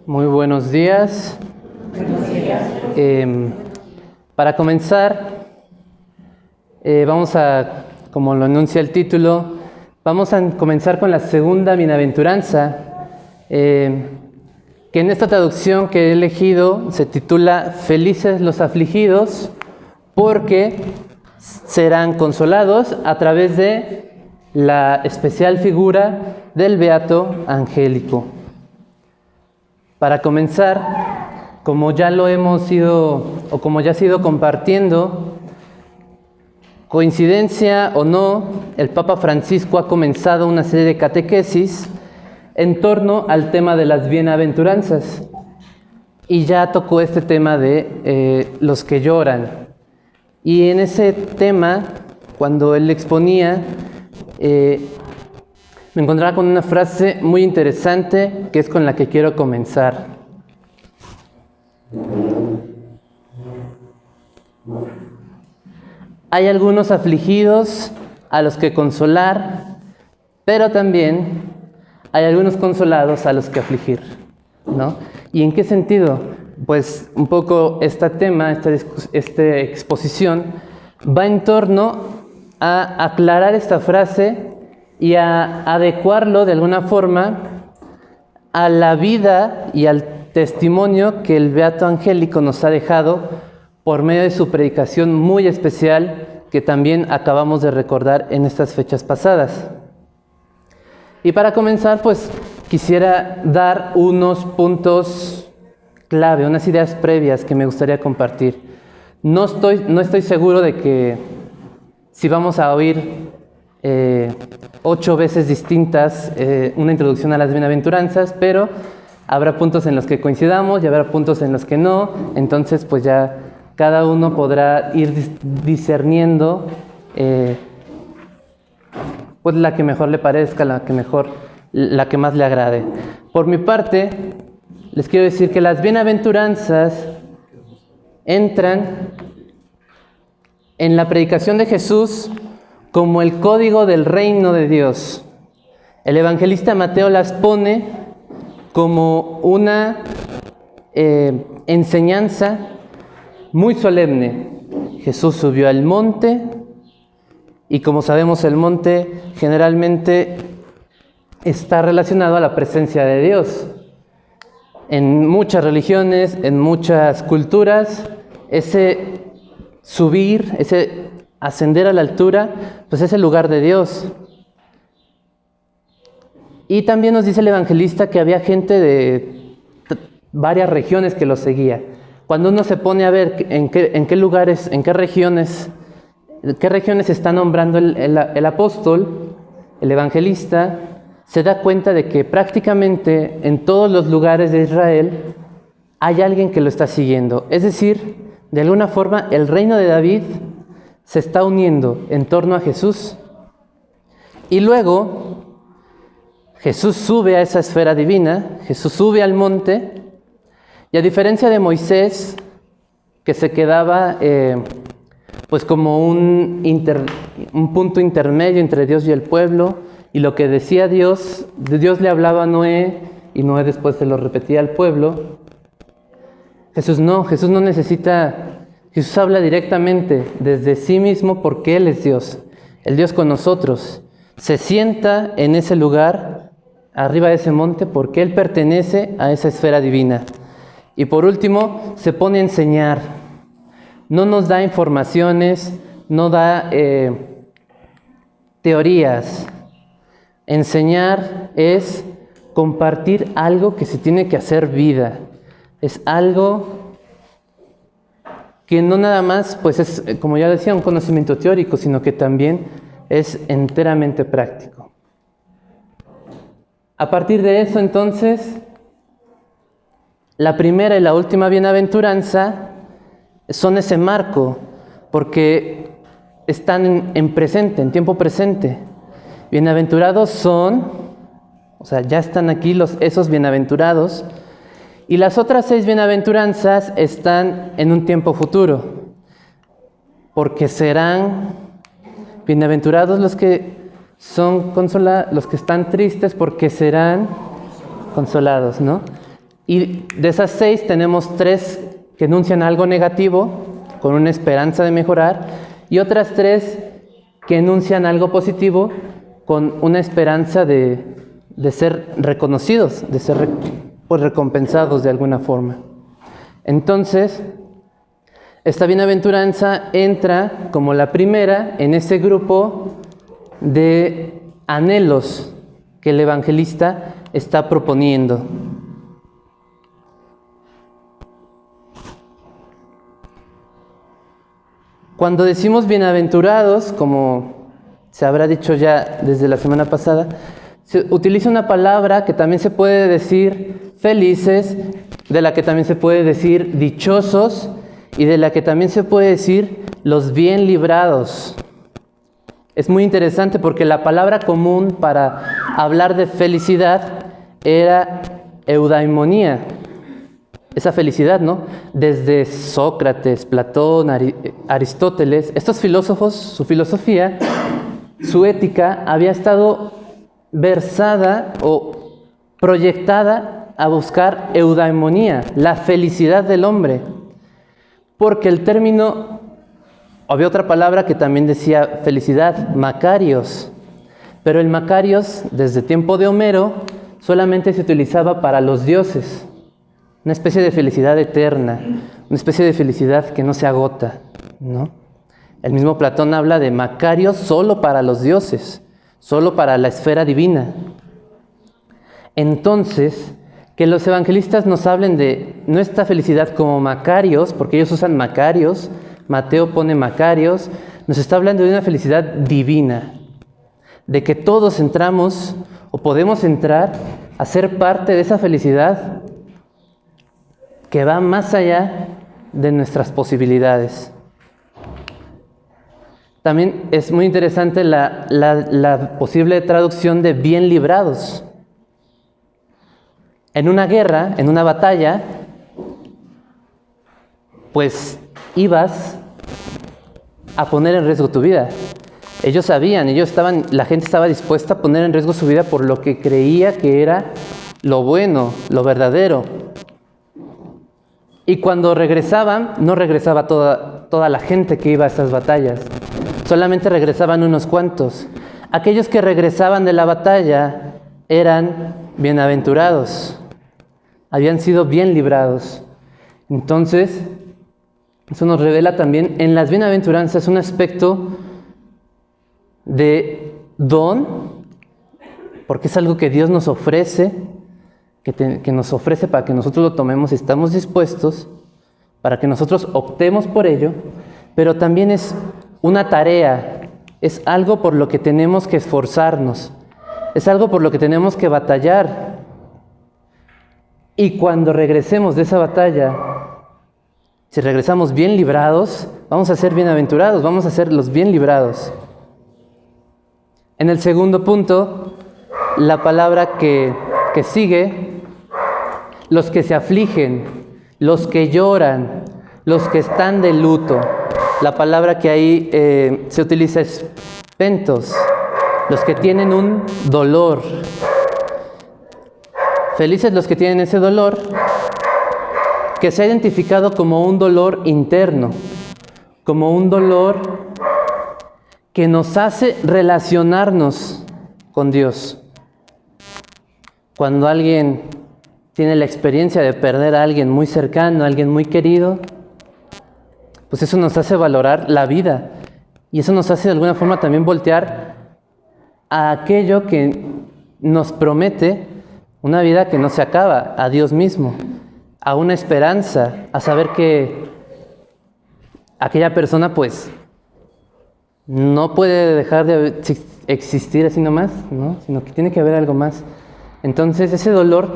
Muy buenos días. Buenos días. Para comenzar, como lo anuncia el título, vamos a comenzar con la segunda bienaventuranza, que en esta traducción que he elegido se titula Felices los afligidos, porque serán consolados a través de la especial figura del Beato Angélico. Para comenzar, como ya ha sido compartiendo, coincidencia o no, el Papa Francisco ha comenzado una serie de catequesis en torno al tema de las bienaventuranzas. Y ya tocó este tema de los que lloran. Y en ese tema, cuando él exponía, me encontraba con una frase muy interesante que es con la que quiero comenzar. Hay algunos afligidos a los que consolar, pero también hay algunos consolados a los que afligir, ¿no? ¿Y en qué sentido? Pues un poco esta exposición va en torno a aclarar esta frase y a adecuarlo de alguna forma a la vida y al testimonio que el Beato Angélico nos ha dejado por medio de su predicación muy especial que también acabamos de recordar en estas fechas pasadas. Y para comenzar, pues quisiera dar unos puntos clave, unas ideas previas que me gustaría compartir. No estoy seguro de que si vamos a oír 8 veces distintas una introducción a las bienaventuranzas, pero habrá puntos en los que coincidamos y habrá puntos en los que no. Entonces pues ya cada uno podrá ir discerniendo pues la que mejor le parezca, la que más le agrade. Por mi parte, les quiero decir que las bienaventuranzas entran en la predicación de Jesús como el código del reino de Dios. El evangelista Mateo las pone como una enseñanza muy solemne. Jesús subió al monte, y como sabemos, el monte generalmente está relacionado a la presencia de Dios. En muchas religiones, en muchas culturas, ese subir, ese ascender a la altura, pues es el lugar de Dios. Y también nos dice el evangelista que había gente de varias regiones que lo seguía. Cuando uno se pone a ver en qué lugares, en qué regiones está nombrando el apóstol, el evangelista, se da cuenta de que prácticamente en todos los lugares de Israel hay alguien que lo está siguiendo. Es decir, de alguna forma el reino de David se está uniendo en torno a Jesús. Y luego Jesús sube a esa esfera divina, Jesús sube al monte, y a diferencia de Moisés, que se quedaba pues como un punto intermedio entre Dios y el pueblo, y lo que decía Dios le hablaba a Noé, y Noé después se lo repetía al pueblo. Jesús no necesita. Jesús habla directamente desde sí mismo porque Él es Dios, el Dios con nosotros. Se sienta en ese lugar, arriba de ese monte, porque Él pertenece a esa esfera divina. Y por último, se pone a enseñar. No nos da informaciones, no da teorías. Enseñar es compartir algo que se tiene que hacer vida. Es algo que no nada más pues es, como ya decía, un conocimiento teórico, sino que también es enteramente práctico. A partir de eso, entonces, la primera y la última bienaventuranza son ese marco, porque están en presente, en tiempo presente. Bienaventurados son, o sea, ya están aquí esos bienaventurados. Y las otras 6 bienaventuranzas están en un tiempo futuro, porque serán bienaventurados los que son los que están tristes, porque serán consolados, ¿no? Y de esas 6 tenemos 3 que enuncian algo negativo, con una esperanza de mejorar, y otras 3 que enuncian algo positivo, con una esperanza de ser reconocidos, de ser pues, recompensados de alguna forma. Entonces, esta bienaventuranza entra como la primera en ese grupo de anhelos que el evangelista está proponiendo. Cuando decimos bienaventurados, como se habrá dicho ya desde la semana pasada, se utiliza una palabra que también se puede decir felices, de la que también se puede decir dichosos y de la que también se puede decir los bien librados. Es muy interesante porque la palabra común para hablar de felicidad era eudaimonía. Esa felicidad, ¿no? Desde Sócrates, Platón, Aristóteles, estos filósofos, su filosofía, su ética había estado versada o proyectada a buscar eudaimonía, la felicidad del hombre. Porque el término, había otra palabra que también decía felicidad, Makarios. Pero el Makarios, desde tiempo de Homero, solamente se utilizaba para los dioses. Una especie de felicidad eterna, una especie de felicidad que no se agota, ¿no? El mismo Platón habla de Makarios solo para los dioses, solo para la esfera divina. Entonces, que los evangelistas nos hablen de nuestra felicidad como Makarios, porque ellos usan Makarios, Mateo pone Makarios, nos está hablando de una felicidad divina, de que todos entramos o podemos entrar a ser parte de esa felicidad que va más allá de nuestras posibilidades. También es muy interesante la posible traducción de bien librados. En una guerra, en una batalla, pues ibas a poner en riesgo tu vida. Ellos sabían, la gente estaba dispuesta a poner en riesgo su vida por lo que creía que era lo bueno, lo verdadero. Y cuando regresaban, no regresaba toda la gente que iba a esas batallas. Solamente regresaban unos cuantos. Aquellos que regresaban de la batalla eran bienaventurados. Habían sido bien librados. Entonces, eso nos revela también en las bienaventuranzas un aspecto de don, porque es algo que Dios nos ofrece, que nos ofrece para que nosotros lo tomemos y estamos dispuestos, para que nosotros optemos por ello, pero también es una tarea, es algo por lo que tenemos que esforzarnos, es algo por lo que tenemos que batallar. Y cuando regresemos de esa batalla, si regresamos bien librados, vamos a ser bienaventurados, vamos a ser los bien librados. En el segundo punto, la palabra que sigue, los que se afligen, los que lloran, los que están de luto. La palabra que ahí se utiliza es pentos, los que tienen un dolor. Felices los que tienen ese dolor, que se ha identificado como un dolor interno, como un dolor que nos hace relacionarnos con Dios. Cuando alguien tiene la experiencia de perder a alguien muy cercano, a alguien muy querido, pues eso nos hace valorar la vida y eso nos hace de alguna forma también voltear a aquello que nos promete una vida que no se acaba, a Dios mismo, a una esperanza, a saber que aquella persona pues no puede dejar de existir así nomás, ¿no? Sino que tiene que haber algo más. Entonces ese dolor,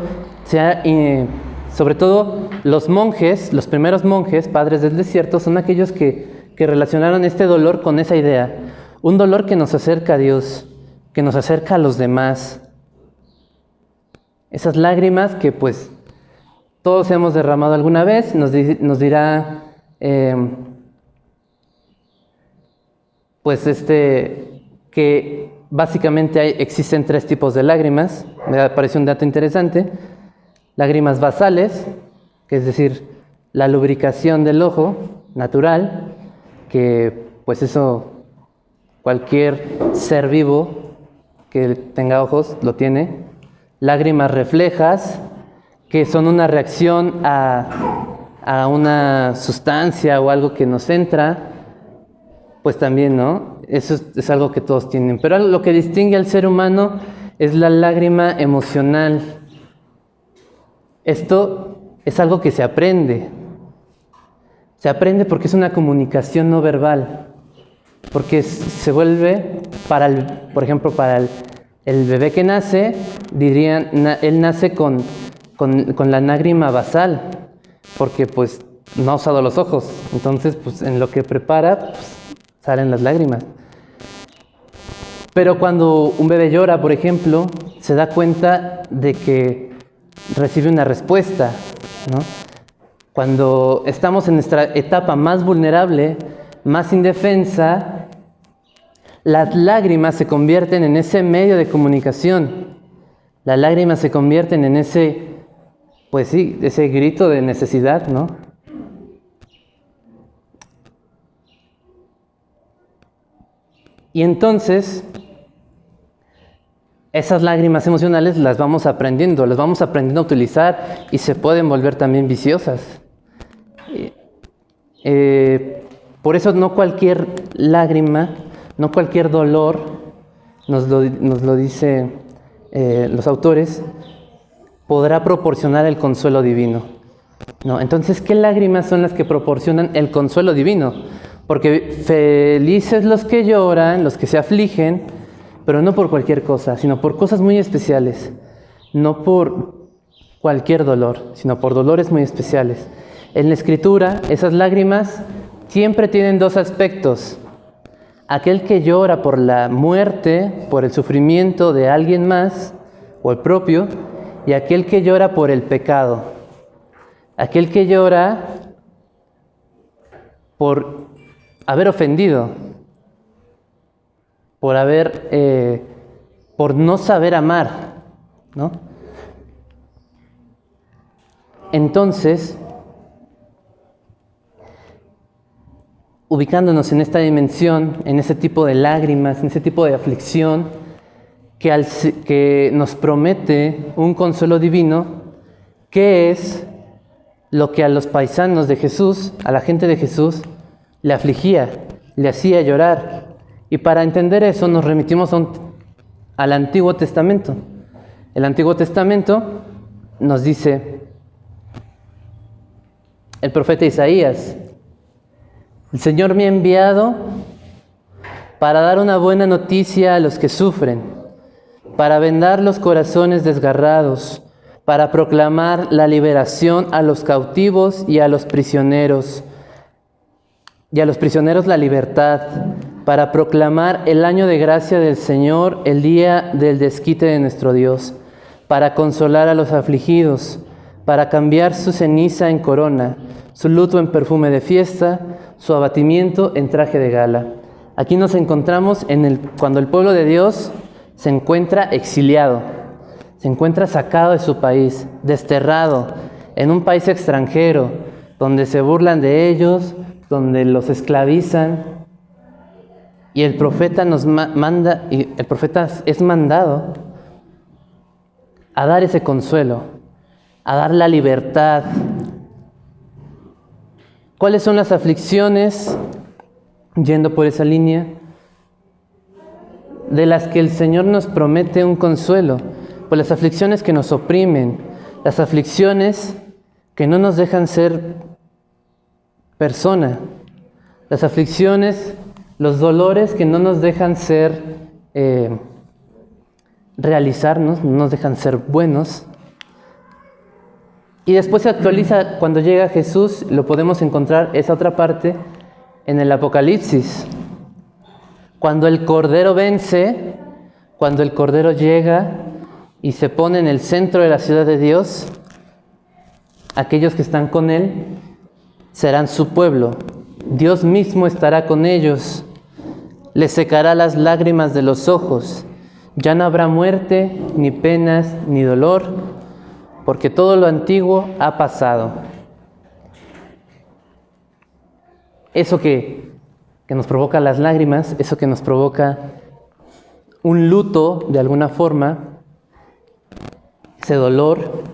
sobre todo los monjes, los primeros monjes, padres del desierto, son aquellos que relacionaron este dolor con esa idea. Un dolor que nos acerca a Dios, que nos acerca a los demás. Esas lágrimas que pues todos hemos derramado alguna vez, nos dirá que básicamente existen 3 tipos de lágrimas. Me parece un dato interesante. lágrimas basales, que es decir, la lubricación del ojo natural, que pues eso cualquier ser vivo que tenga ojos lo tiene. Lágrimas reflejas, que son una reacción a una sustancia o algo que nos entra, pues también, ¿no? Eso es algo que todos tienen. Pero lo que distingue al ser humano es la lágrima emocional. Esto es algo que se aprende. Se aprende porque es una comunicación no verbal. Porque se vuelve, por ejemplo, para el bebé que nace, dirían, él nace con la lágrima basal, porque pues no ha usado los ojos. Entonces, pues en lo que prepara, pues, salen las lágrimas. Pero cuando un bebé llora, por ejemplo, se da cuenta de que recibe una respuesta, ¿no? Cuando estamos en nuestra etapa más vulnerable, más indefensa, las lágrimas se convierten en ese medio de comunicación. Las lágrimas se convierten en ese, pues sí, ese grito de necesidad, ¿no? Y entonces, esas lágrimas emocionales las vamos aprendiendo a utilizar y se pueden volver también viciosas. Por eso no cualquier lágrima, no cualquier dolor, nos lo dice los autores, podrá proporcionar el consuelo divino. ¿No? Entonces, ¿qué lágrimas son las que proporcionan el consuelo divino? Porque felices los que lloran, los que se afligen, pero no por cualquier cosa, sino por cosas muy especiales. No por cualquier dolor, sino por dolores muy especiales. En la Escritura, esas lágrimas siempre tienen dos aspectos. Aquel que llora por la muerte, por el sufrimiento de alguien más, o el propio, y aquel que llora por el pecado. Aquel que llora por haber ofendido, por no saber amar, ¿no? Entonces, ubicándonos en esta dimensión, en ese tipo de lágrimas, en ese tipo de aflicción, que nos promete un consuelo divino, que es lo que a los paisanos de Jesús, a la gente de Jesús, le afligía, le hacía llorar. Y para entender eso nos remitimos al Antiguo Testamento. El Antiguo Testamento nos dice el profeta Isaías: el Señor me ha enviado para dar una buena noticia a los que sufren, para vendar los corazones desgarrados, para proclamar la liberación a los cautivos y a los prisioneros la libertad, para proclamar el año de gracia del Señor, el día del desquite de nuestro Dios, para consolar a los afligidos, para cambiar su ceniza en corona, su luto en perfume de fiesta, su abatimiento en traje de gala. Aquí nos encontramos cuando el pueblo de Dios se encuentra exiliado, se encuentra sacado de su país, desterrado, en un país extranjero, donde se burlan de ellos, donde los esclavizan. Y el profeta el profeta es mandado a dar ese consuelo, a dar la libertad. ¿Cuáles son las aflicciones, yendo por esa línea, de las que el Señor nos promete un consuelo? Pues las aflicciones que nos oprimen, las aflicciones que no nos dejan ser persona, las aflicciones, los dolores que no nos dejan ser, realizarnos, no nos dejan ser buenos. Y después se actualiza cuando llega Jesús, lo podemos encontrar esa otra parte en el Apocalipsis. Cuando el Cordero vence, cuando el Cordero llega y se pone en el centro de la ciudad de Dios, aquellos que están con Él serán su pueblo. Dios mismo estará con ellos, les secará las lágrimas de los ojos. Ya no habrá muerte, ni penas, ni dolor, porque todo lo antiguo ha pasado. Eso que nos provoca las lágrimas, eso que nos provoca un luto de alguna forma, ese dolor,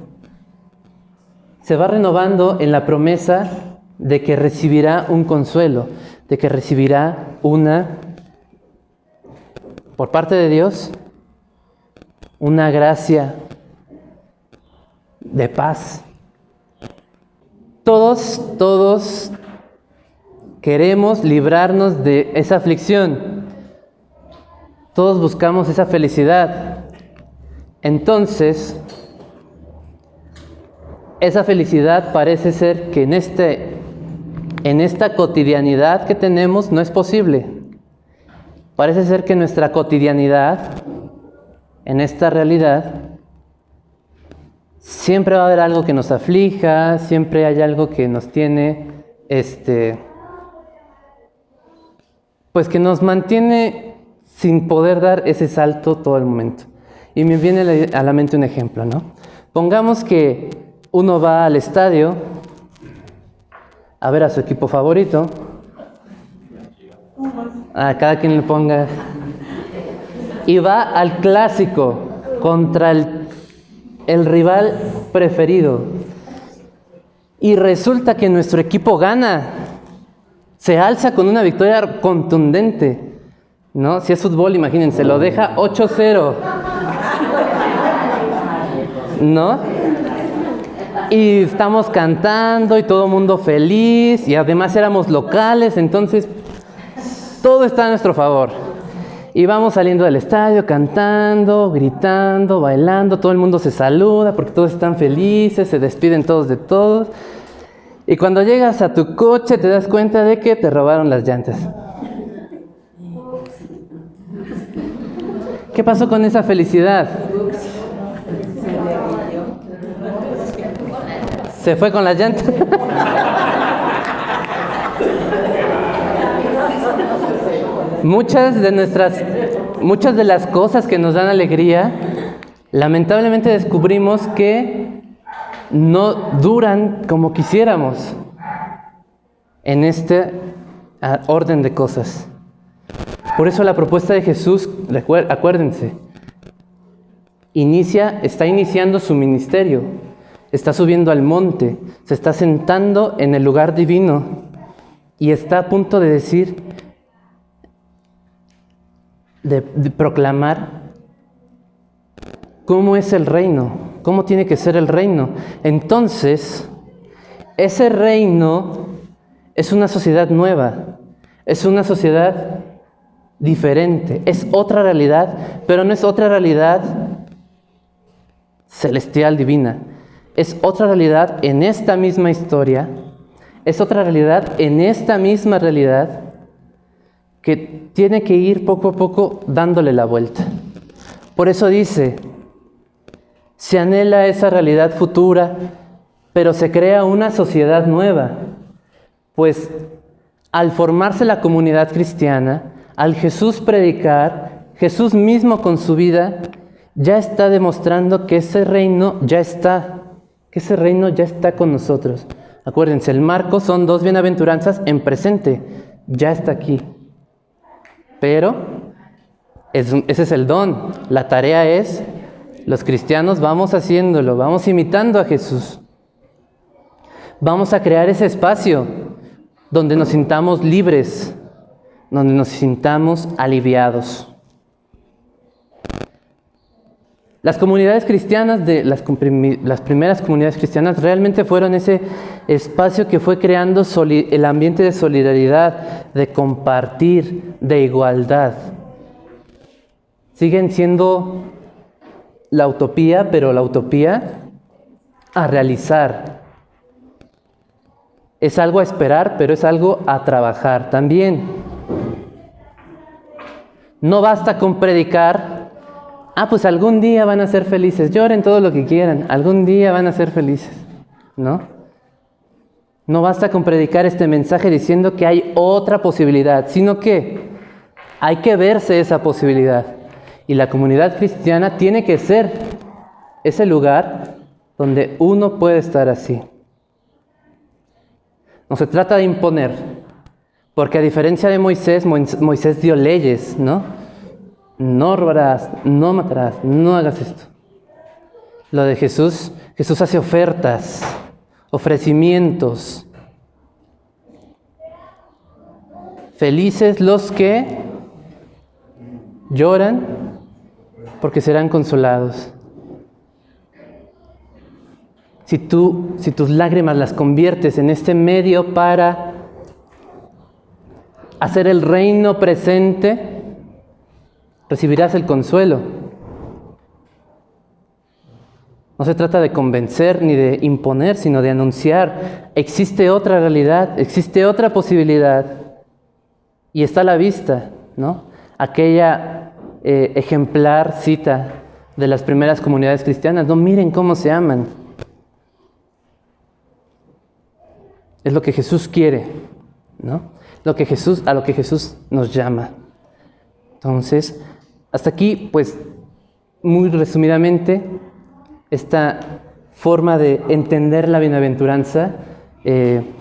se va renovando en la promesa de que recibirá un consuelo, de que recibirá por parte de Dios, una gracia de paz. Todos queremos librarnos de esa aflicción. Todos buscamos esa felicidad. Entonces, esa felicidad parece ser que en esta cotidianidad que tenemos no es posible. Parece ser que nuestra cotidianidad, en esta realidad, siempre va a haber algo que nos aflija, siempre hay algo que nos tiene, pues que nos mantiene sin poder dar ese salto todo el momento. Y me viene a la mente un ejemplo, ¿no? Pongamos que uno va al estadio a ver a su equipo favorito. A cada quien le ponga. Y va al clásico contra el rival preferido. Y resulta que nuestro equipo gana. Se alza con una victoria contundente, ¿no? Si es fútbol, imagínense, lo deja 8-0, ¿no? Y estamos cantando y todo el mundo feliz, y además éramos locales, entonces todo está a nuestro favor. Y vamos saliendo del estadio cantando, gritando, bailando, todo el mundo se saluda porque todos están felices, se despiden todos de todos. Y cuando llegas a tu coche te das cuenta de que te robaron las llantas. ¿Qué pasó con esa felicidad? ¿Se fue con las llantas? Muchas de las cosas que nos dan alegría, lamentablemente descubrimos que no duran como quisiéramos en este orden de cosas. Por eso la propuesta de Jesús, acuérdense, está iniciando su ministerio, está subiendo al monte, se está sentando en el lugar divino y está a punto de decir, de proclamar cómo es el reino, cómo tiene que ser el reino. Entonces, ese reino es una sociedad nueva, es una sociedad diferente, es otra realidad, pero no es otra realidad celestial, divina. Es otra realidad en esta misma historia, es otra realidad en esta misma realidad que tiene que ir poco a poco dándole la vuelta. Por eso dice, se anhela esa realidad futura, pero se crea una sociedad nueva. Pues al formarse la comunidad cristiana, al Jesús predicar, Jesús mismo con su vida ya está demostrando que ese reino ya está, con nosotros. Acuérdense, el marco son 2 bienaventuranzas en presente, ya está aquí. Pero ese es el don, la tarea es, los cristianos vamos haciéndolo, vamos imitando a Jesús. Vamos a crear ese espacio donde nos sintamos libres, donde nos sintamos aliviados. Las comunidades cristianas, las primeras comunidades cristianas, realmente fueron ese espacio que fue creando el ambiente de solidaridad, de compartir, de igualdad. Siguen siendo la utopía, pero la utopía a realizar. Es algo a esperar, pero es algo a trabajar también. No basta con predicar, pues algún día van a ser felices, lloren todo lo que quieran, algún día van a ser felices, ¿no? No basta con predicar este mensaje diciendo que hay otra posibilidad, sino que hay que verse esa posibilidad. Y la comunidad cristiana tiene que ser ese lugar donde uno puede estar así. No se trata de imponer, porque a diferencia de Moisés, Moisés dio leyes, ¿no? No robarás, no matarás, no hagas esto. Lo de Jesús, Jesús hace ofertas, ofrecimientos. Felices los que lloran, porque serán consolados. Si tus lágrimas las conviertes en este medio para hacer el reino presente, recibirás el consuelo. No se trata de convencer ni de imponer, sino de anunciar. Existe otra realidad, existe otra posibilidad. Y está a la vista, ¿no? Aquella ejemplar cita de las primeras comunidades cristianas. No, miren cómo se aman. Es lo que Jesús quiere, ¿no? A lo que Jesús nos llama. Entonces, hasta aquí, pues, muy resumidamente, esta forma de entender la bienaventuranza,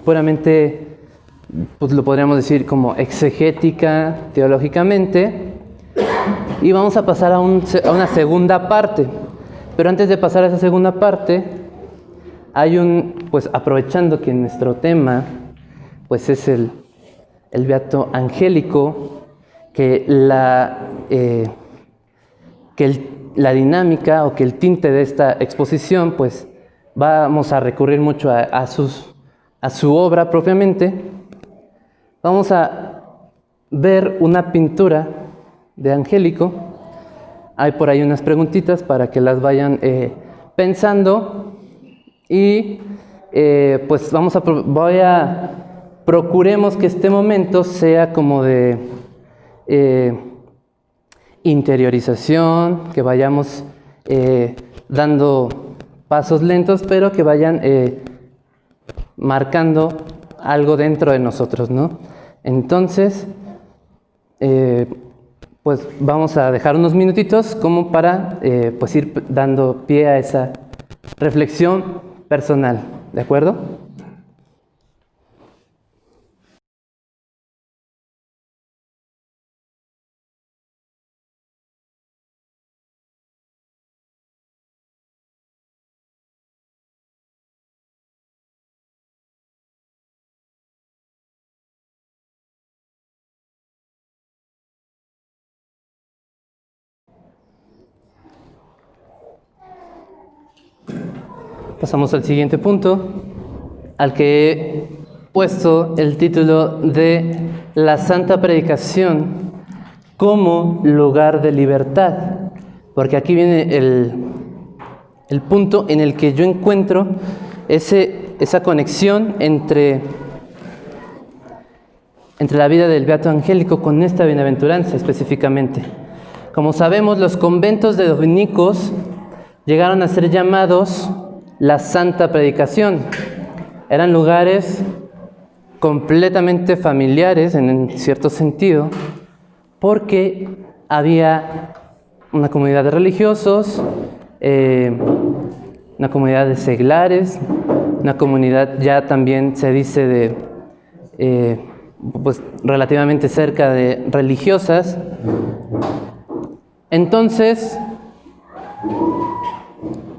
puramente, pues lo podríamos decir como exegética, teológicamente, y vamos a pasar a una segunda parte. Pero antes de pasar a esa segunda parte, pues aprovechando que nuestro tema, pues es el beato angélico, que la dinámica o que el tinte de esta exposición, pues vamos a recurrir mucho a su obra propiamente. Vamos a ver una pintura de Angélico. Hay por ahí unas preguntitas para que las vayan pensando. Y pues procuremos que este momento sea como de interiorización, que vayamos dando pasos lentos, pero que vayan marcando algo dentro de nosotros, ¿no? Entonces, pues vamos a dejar unos minutitos como para pues ir dando pie a esa reflexión personal, ¿de acuerdo? Pasamos al siguiente punto, al que he puesto el título de La Santa Predicación como lugar de libertad, porque aquí viene el punto en el que yo encuentro esa conexión entre la vida del beato angélico con esta bienaventuranza específicamente. Como sabemos, los conventos de dominicos llegaron a ser llamados la Santa Predicación. Eran lugares completamente familiares en cierto sentido, porque había una comunidad de religiosos, una comunidad de seglares, una comunidad ya también se dice de pues relativamente cerca de religiosas. Entonces,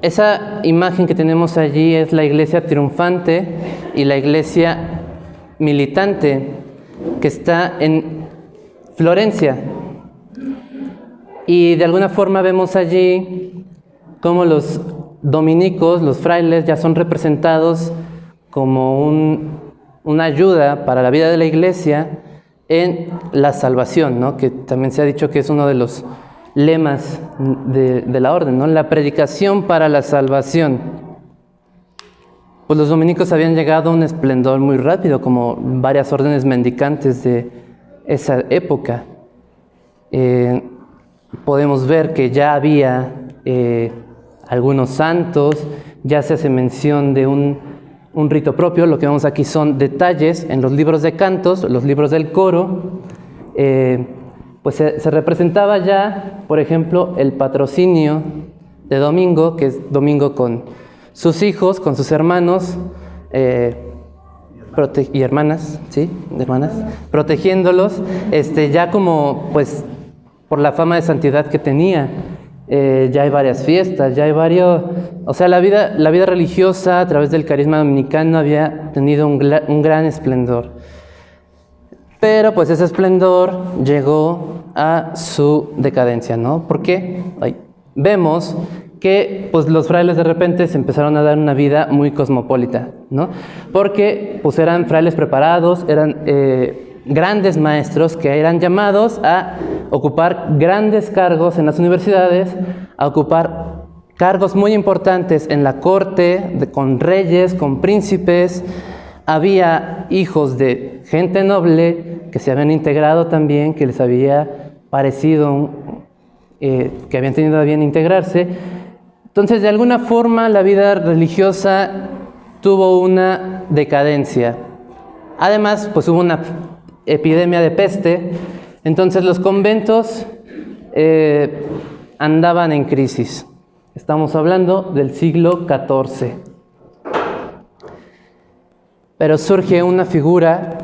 esa imagen que tenemos allí es la iglesia triunfante y la iglesia militante que está en Florencia. Y de alguna forma vemos allí cómo los dominicos, los frailes, ya son representados como una ayuda para la vida de la iglesia en la salvación, ¿no? Que también se ha dicho que es uno de los lemas de la orden, ¿no? La predicación para la salvación. Pues los dominicos habían llegado a un esplendor muy rápido, como varias órdenes mendicantes de esa época. Podemos ver que ya había algunos santos, ya se hace mención de un rito propio. Lo que vemos aquí son detalles en los libros de cantos, los libros del coro. Pues se representaba ya, por ejemplo, el patrocinio de Domingo, que es Domingo con sus hijos con sus hermanos y hermanas, ¿sí? Hermanas, protegiéndolos, ya como, pues, por la fama de santidad que tenía. Ya hay varias fiestas, ya hay varios... O sea, la vida religiosa a través del carisma dominicano había tenido un gran esplendor. Pero pues ese esplendor llegó a su decadencia, ¿no? ¿Por qué? Vemos que pues los frailes de repente se empezaron a dar una vida muy cosmopolita, ¿no? Porque pues eran frailes preparados, eran grandes maestros que eran llamados a ocupar grandes cargos en las universidades, a ocupar cargos muy importantes en la corte, con reyes, con príncipes. Había hijos de gente noble que se habían integrado también, que les había parecido, que habían tenido a bien integrarse. Entonces, de alguna forma, la vida religiosa tuvo una decadencia. Además, pues hubo una epidemia de peste, entonces los conventos andaban en crisis. Estamos hablando del siglo XIV. Pero surge una figura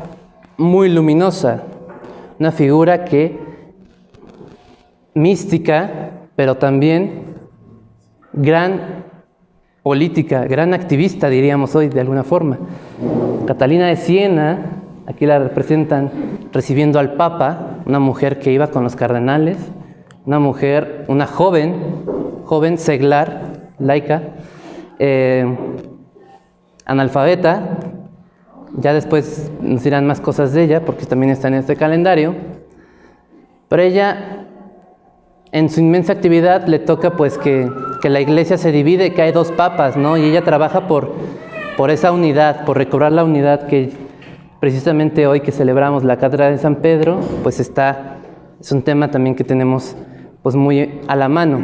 muy luminosa, una figura mística, pero también gran política, gran activista, diríamos hoy de alguna forma. Catalina de Siena, aquí la representan recibiendo al Papa, una mujer que iba con los cardenales, una joven seglar, laica, analfabeta. Ya después nos dirán más cosas de ella, porque también está en este calendario. Pero ella, en su inmensa actividad, le toca pues que la iglesia se divide, que hay dos papas, ¿no? Y ella trabaja por esa unidad, por recobrar la unidad que precisamente hoy que celebramos la Cátedra de San Pedro, pues es un tema también que tenemos pues muy a la mano.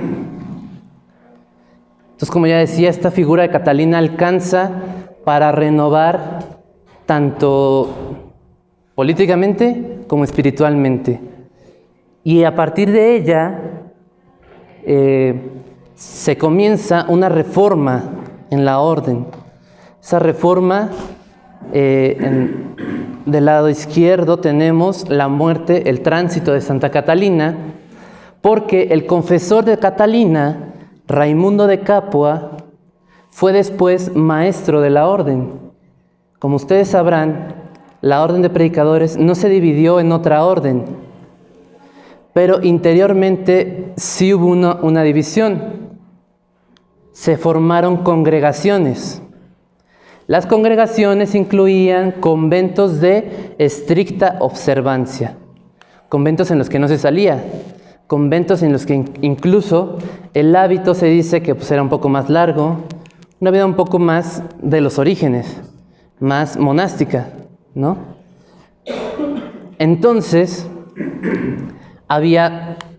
Entonces, como ya decía, esta figura de Catalina alcanza para renovar tanto políticamente como espiritualmente. Y a partir de ella se comienza una reforma en la orden. Esa reforma, del lado izquierdo tenemos la muerte, el tránsito de Santa Catalina, porque el confesor de Catalina, Raimundo de Capua, fue después maestro de la orden. Como ustedes sabrán, la orden de predicadores no se dividió en otra orden, pero interiormente sí hubo una división. Se formaron congregaciones. Las congregaciones incluían conventos de estricta observancia, conventos en los que no se salía, conventos en los que incluso el hábito se dice que pues, era un poco más largo, una vida un poco más de los orígenes, más monástica, ¿no? Entonces,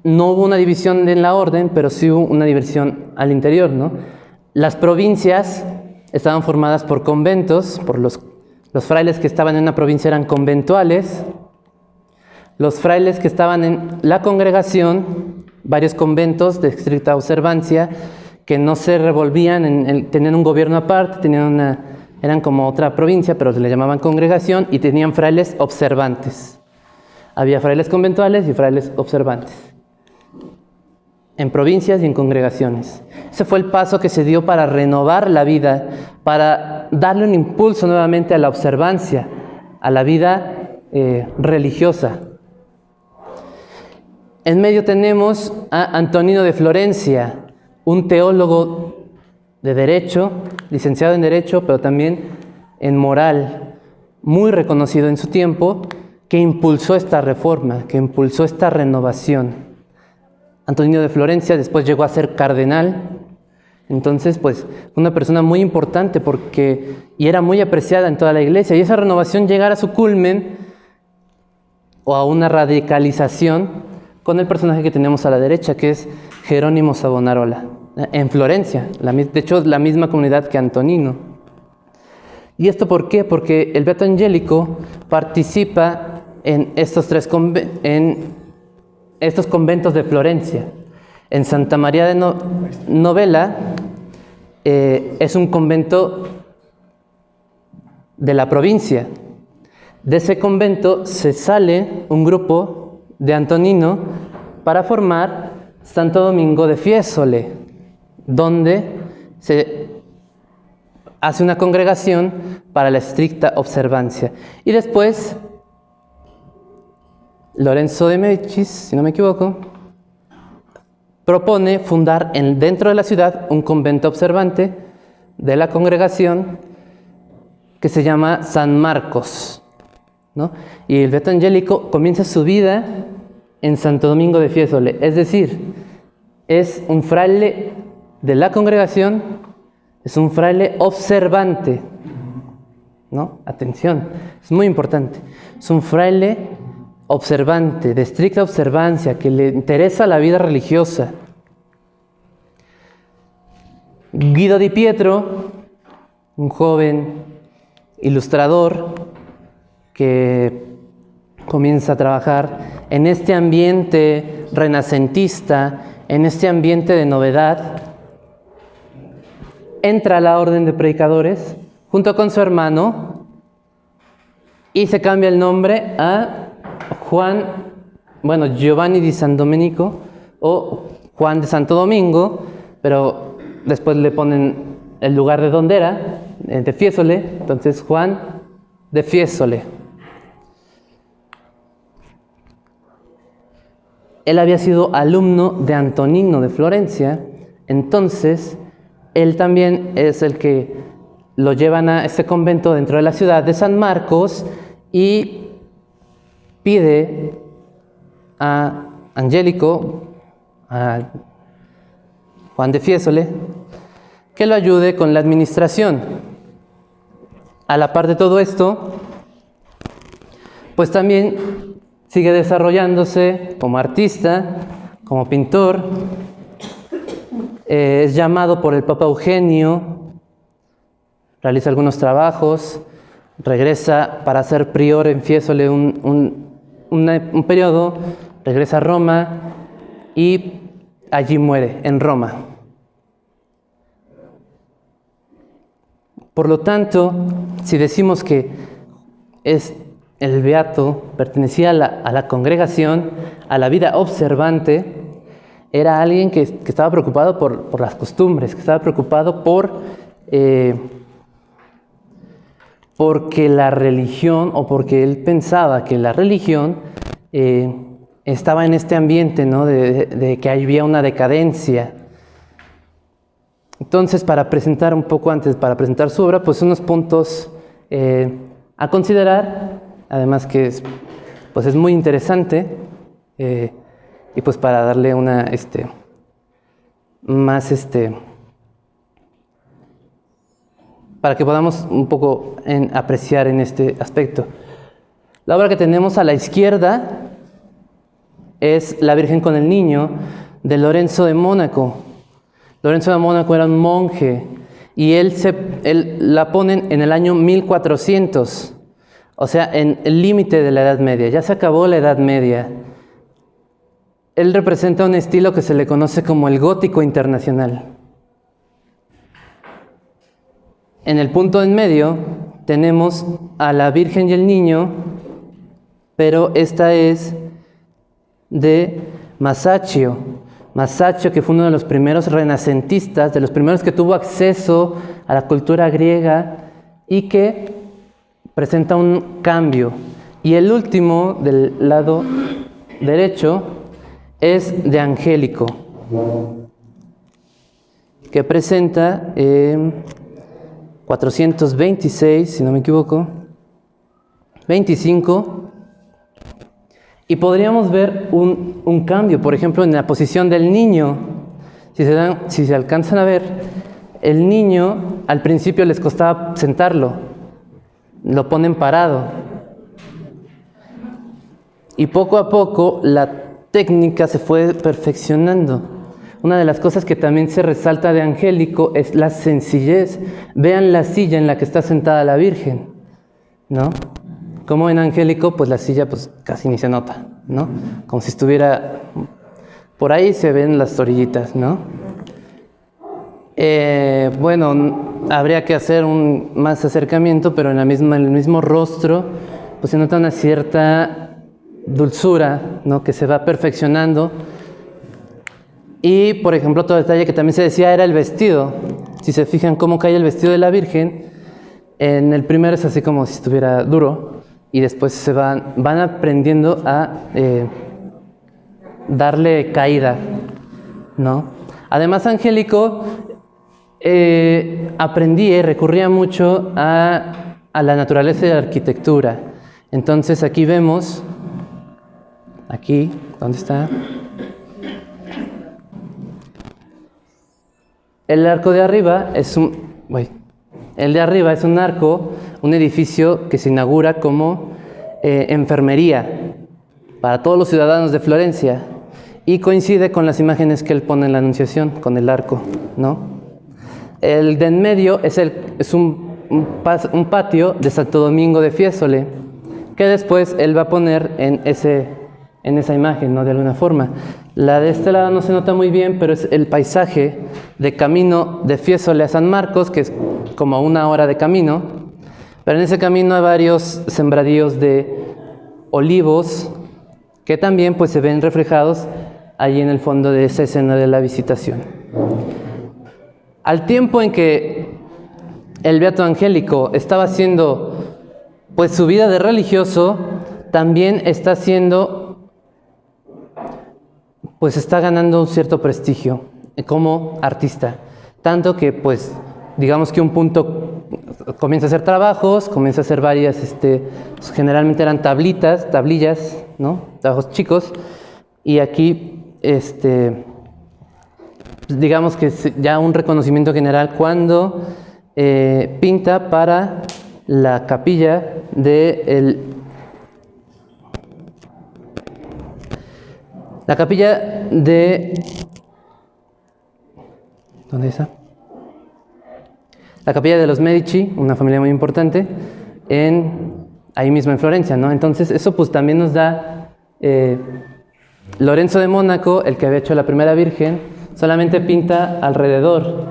no hubo una división en la orden, pero sí hubo una división al interior, ¿no? Las provincias estaban formadas por conventos, por los frailes que estaban en una provincia eran conventuales, los frailes que estaban en la congregación, varios conventos de estricta observancia, que no se revolvían, tenían un gobierno aparte, eran como otra provincia, pero se le llamaban congregación, y tenían frailes observantes. Había frailes conventuales y frailes observantes, en provincias y en congregaciones. Ese fue el paso que se dio para renovar la vida, para darle un impulso nuevamente a la observancia, a la vida religiosa. En medio tenemos a Antonino de Florencia, un teólogo de derecho, licenciado en derecho, pero también en moral, muy reconocido en su tiempo, que impulsó esta reforma, que impulsó esta renovación. Antonino de Florencia después llegó a ser cardenal, entonces pues una persona muy importante y era muy apreciada en toda la iglesia, y esa renovación llegara a su culmen o a una radicalización con el personaje que tenemos a la derecha, que es Jerónimo Savonarola, en Florencia, de hecho la misma comunidad que Antonino. ¿Y esto por qué? Porque el Beato Angélico participa en estos conventos de Florencia. En Santa María de Novella es un convento de la provincia. De ese convento se sale un grupo de Antonino para formar Santo Domingo de Fiesole, donde se hace una congregación para la estricta observancia. Y después, Lorenzo de Médicis, si no me equivoco, propone fundar dentro de la ciudad un convento observante de la congregación que se llama San Marcos, ¿no? Y el beato Angélico comienza su vida en Santo Domingo de Fiesole, es decir, es un fraile de la congregación, es un fraile observante, ¿no? Atención, es muy importante, es un fraile observante, de estricta observancia, que le interesa la vida religiosa. Guido Di Pietro, un joven ilustrador que comienza a trabajar en este ambiente renacentista, en este ambiente de novedad, entra a la orden de predicadores junto con su hermano y se cambia el nombre a Giovanni di San Domenico o Juan de Santo Domingo, pero después le ponen el lugar de donde era, de Fiesole, entonces Juan de Fiesole. Él había sido alumno de Antonino de Florencia, entonces él también es el que lo llevan a este convento dentro de la ciudad de San Marcos y pide a Angélico, a Juan de Fiesole, que lo ayude con la administración. A la par de todo esto, pues también sigue desarrollándose como artista, como pintor. Es llamado por el Papa Eugenio, realiza algunos trabajos, regresa para ser prior en Fiesole un periodo, regresa a Roma y allí muere, en Roma. Por lo tanto, si decimos que el beato pertenecía a la congregación, a la vida observante, era alguien que estaba preocupado por las costumbres, que estaba preocupado porque la religión, o porque él pensaba que la religión estaba en este ambiente, ¿no? de que había una decadencia. Entonces, para presentar su obra, pues unos puntos a considerar, además que es muy interesante, y pues para darle una para que podamos un poco apreciar en este aspecto. La obra que tenemos a la izquierda es La Virgen con el Niño, de Lorenzo de Mónaco. Lorenzo de Mónaco era un monje y él la ponen en el año 1400, o sea, en el límite de la Edad Media. Ya se acabó la Edad Media. Él representa un estilo que se le conoce como el gótico internacional. En el punto en medio tenemos a la Virgen y el Niño, pero esta es de Masaccio. Masaccio, que fue uno de los primeros renacentistas, de los primeros que tuvo acceso a la cultura griega y que presenta un cambio. Y el último, del lado derecho, es de Angélico, que presenta 426, si no me equivoco, 25, y podríamos ver un cambio, por ejemplo, en la posición del niño. Si se alcanzan a ver, el niño al principio les costaba sentarlo, lo ponen parado, y poco a poco la técnica se fue perfeccionando. Una de las cosas que también se resalta de Angélico es la sencillez. Vean la silla en la que está sentada la Virgen, ¿no? Como en Angélico, pues la silla pues casi ni se nota, ¿no? Como si estuviera por ahí, se ven las orillitas, ¿no? Bueno, habría que hacer un más acercamiento, pero en el mismo rostro pues se nota una cierta dulzura, ¿no? Que se va perfeccionando. Y, por ejemplo, otro detalle que también se decía era el vestido. Si se fijan cómo cae el vestido de la Virgen, en el primero es así como si estuviera duro, y después se van aprendiendo a darle caída, ¿no? Además, Angélico recurría mucho a la naturaleza y a la arquitectura. Entonces aquí vemos, aquí, ¿dónde está? El arco de arriba es un arco, un edificio que se inaugura como enfermería para todos los ciudadanos de Florencia, y coincide con las imágenes que él pone en la Anunciación, con el arco, ¿no? El de en medio es un patio de Santo Domingo de Fiesole, que después él va a poner en esa imagen, ¿no? De alguna forma. La de este lado no se nota muy bien, pero es el paisaje de camino de Fiesole a San Marcos, que es como 1 hora de camino, pero en ese camino hay varios sembradíos de olivos que también pues se ven reflejados allí en el fondo de esa escena de la visitación. Al tiempo en que el Beato Angélico estaba haciendo pues su vida de religioso, también está ganando un cierto prestigio como artista, tanto que pues digamos que un punto comienza a hacer trabajos, comienza a hacer varias, generalmente eran tablillas, ¿no? Trabajos chicos, y aquí digamos que es ya un reconocimiento general cuando pinta para la capilla de ¿dónde está? La capilla de los Medici, una familia muy importante, ahí mismo en Florencia, ¿no? Entonces eso pues también nos da Lorenzo de Mónaco, el que había hecho la primera Virgen, solamente pinta alrededor,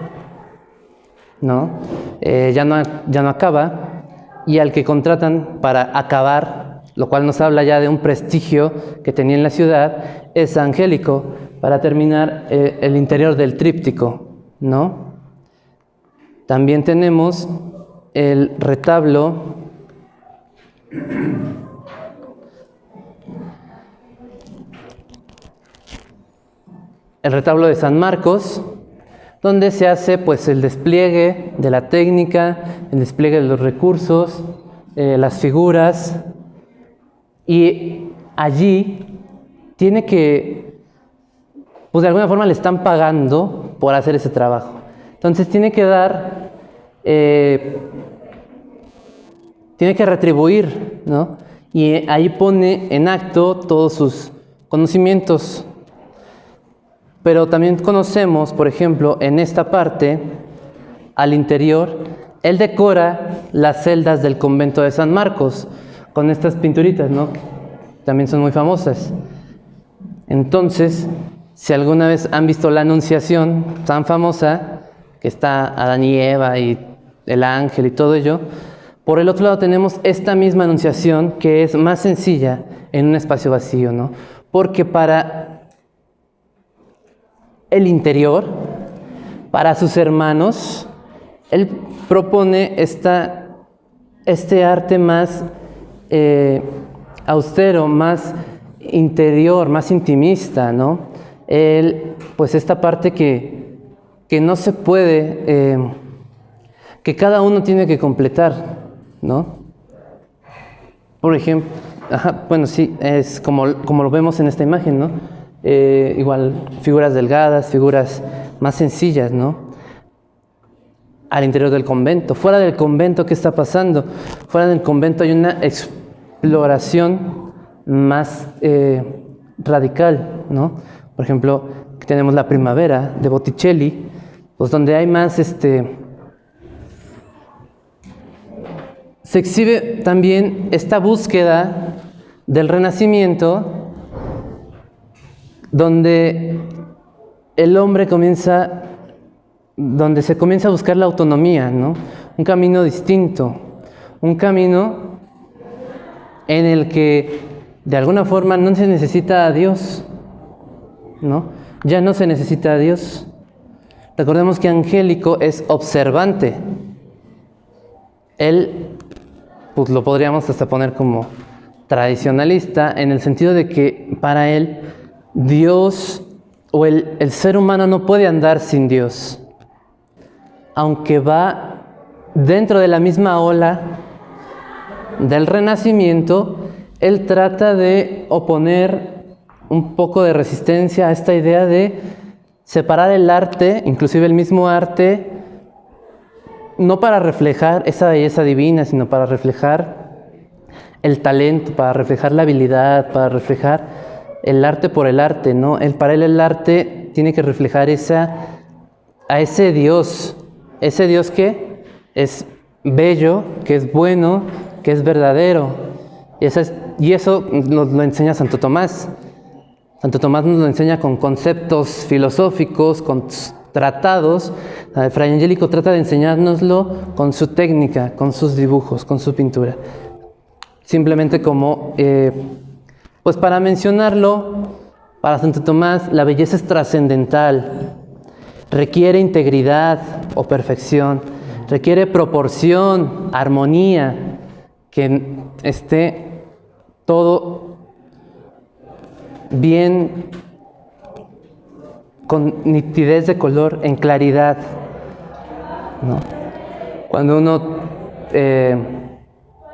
¿no? Ya no acaba, y al que contratan para acabar, lo cual nos habla ya de un prestigio que tenía en la ciudad, es Angélico, para terminar el interior del tríptico, ¿no? También tenemos el retablo de San Marcos, donde se hace pues el despliegue de la técnica, el despliegue de los recursos, las figuras, y allí tiene que, pues de alguna forma le están pagando por hacer ese trabajo. Entonces tiene que retribuir, ¿no? Y ahí pone en acto todos sus conocimientos. Pero también conocemos, por ejemplo, en esta parte, al interior, él decora las celdas del convento de San Marcos, con estas pinturitas, ¿no? Que también son muy famosas. Entonces, si alguna vez han visto la Anunciación tan famosa, que está Adán y Eva y el ángel y todo ello, por el otro lado tenemos esta misma Anunciación que es más sencilla en un espacio vacío, ¿no? Porque para el interior, para sus hermanos, él propone este arte más austero, más interior, más intimista, ¿no? Pues esta parte que no se puede, que cada uno tiene que completar, ¿no? Por ejemplo, bueno, sí, es como lo vemos en esta imagen, ¿no? Igual, figuras delgadas, figuras más sencillas, ¿no? Al interior del convento. Fuera del convento, ¿qué está pasando? Fuera del convento hay una exploración más radical, ¿no? Por ejemplo, tenemos la Primavera de Botticelli, pues donde hay más, se exhibe también esta búsqueda del Renacimiento, donde el hombre comienza donde se comienza a buscar la autonomía, ¿no? Un camino distinto, un camino en el que de alguna forma no se necesita a Dios, ¿no? Ya no se necesita a Dios. Recordemos que Angélico es observante. Él, pues lo podríamos hasta poner como tradicionalista, en el sentido de que para él Dios o el ser humano no puede andar sin Dios. Aunque va dentro de la misma ola del Renacimiento, él trata de oponer un poco de resistencia a esta idea de separar el arte, inclusive el mismo arte, no para reflejar esa belleza divina, sino para reflejar el talento, para reflejar la habilidad, para reflejar el arte por el arte, ¿no? Para él el arte tiene que reflejar a ese Dios que es bello, que es bueno, que es verdadero. Y eso nos lo enseña Santo Tomás. Santo Tomás nos lo enseña con conceptos filosóficos, con tratados. Fray Angélico trata de enseñárnoslo con su técnica, con sus dibujos, con su pintura. Simplemente como, pues para mencionarlo, para Santo Tomás la belleza es trascendental, requiere integridad o perfección, requiere proporción, armonía, que esté todo bien, con nitidez de color, en claridad, ¿no? Cuando uno,